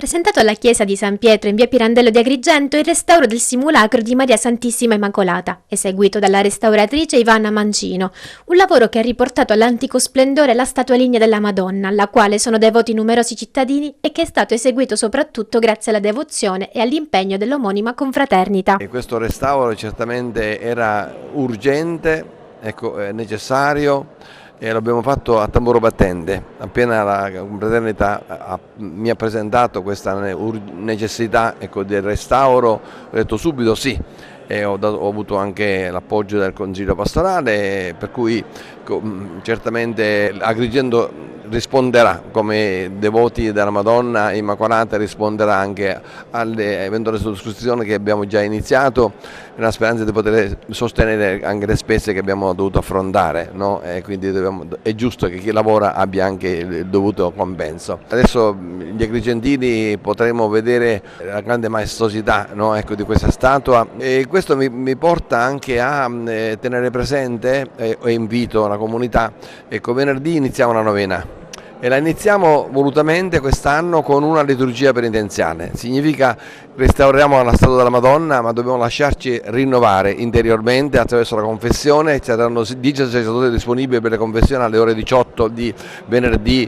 Presentato alla chiesa di San Pietro in via Pirandello di Agrigento il restauro del simulacro di Maria Santissima Immacolata, eseguito dalla restauratrice Ivana Mancino, un lavoro che ha riportato all'antico splendore la statua lignea della Madonna, alla quale sono devoti numerosi cittadini e che è stato eseguito soprattutto grazie alla devozione e all'impegno dell'omonima confraternita. E questo restauro certamente era urgente, necessario. E l'abbiamo fatto a tamburo battente. Appena la confraternita mi ha presentato questa necessità del restauro, ho detto subito sì, e ho avuto anche l'appoggio del Consiglio pastorale, per cui certamente Agrigento risponderà, come devoti della Madonna Immacolata risponderà anche alle eventuali sottoscrizioni che abbiamo già iniziato, nella speranza di poter sostenere anche le spese che abbiamo dovuto affrontare, no? E quindi è giusto che chi lavora abbia anche il dovuto compenso. Adesso gli agrigentini potremo vedere la grande maestosità, no? Di questa statua, e questo mi porta anche a tenere presente e invito la comunità. Venerdì iniziamo la novena. E la iniziamo volutamente quest'anno con una liturgia penitenziale. Significa restauriamo la statua della Madonna, ma dobbiamo lasciarci rinnovare interiormente attraverso la confessione. Ci saranno 10 sacerdoti disponibili per le confessioni alle ore 18 di venerdì,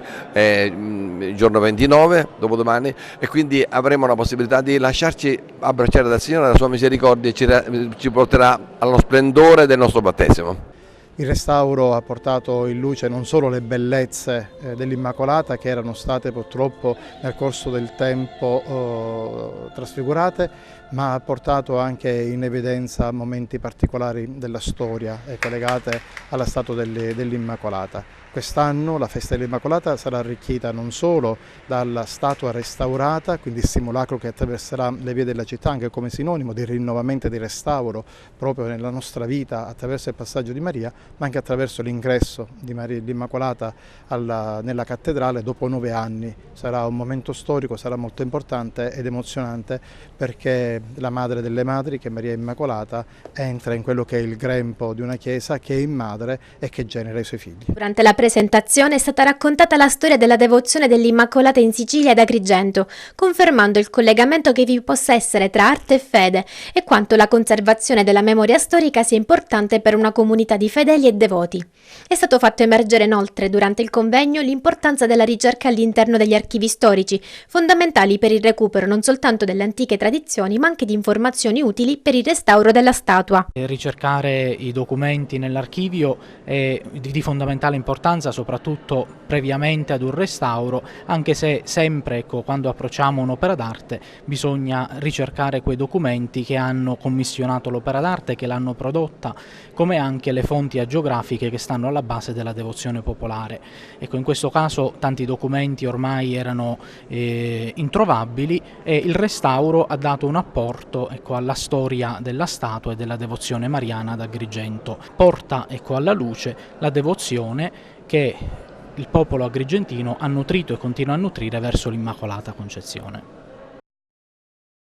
giorno 29, dopodomani, e quindi avremo la possibilità di lasciarci abbracciare dal Signore, la sua misericordia ci porterà allo splendore del nostro battesimo. Il restauro ha portato in luce non solo le bellezze dell'Immacolata, che erano state purtroppo nel corso del tempo trasfigurate, ma ha portato anche in evidenza momenti particolari della storia collegate alla statua dell'Immacolata. Quest'anno la festa dell'Immacolata sarà arricchita non solo dalla statua restaurata, quindi il simulacro che attraverserà le vie della città anche come sinonimo di rinnovamento e di restauro proprio nella nostra vita attraverso il passaggio di Maria, ma anche attraverso l'ingresso di l'Immacolata nella cattedrale dopo 9 anni. Sarà un momento storico, sarà molto importante ed emozionante, perché la madre delle madri, che è Maria Immacolata, entra in quello che è il grembo di una chiesa che è madre e che genera i suoi figli. Durante la presentazione è stata raccontata la storia della devozione dell'Immacolata in Sicilia ed Agrigento, confermando il collegamento che vi possa essere tra arte e fede e quanto la conservazione della memoria storica sia importante per una comunità di fedeli e devoti. È stato fatto emergere inoltre durante il convegno l'importanza della ricerca all'interno degli archivi storici, fondamentali per il recupero non soltanto delle antiche tradizioni ma anche di informazioni utili per il restauro della statua. Ricercare i documenti nell'archivio è di fondamentale importanza, soprattutto previamente ad un restauro, anche se sempre quando approcciamo un'opera d'arte bisogna ricercare quei documenti che hanno commissionato l'opera d'arte, che l'hanno prodotta, come anche le fonti agiografiche che stanno alla base della devozione popolare. In questo caso tanti documenti ormai erano introvabili e il restauro ha dato un apporto alla storia della statua e della devozione mariana ad Agrigento. Porta alla luce la devozione che il popolo agrigentino ha nutrito e continua a nutrire verso l'Immacolata Concezione.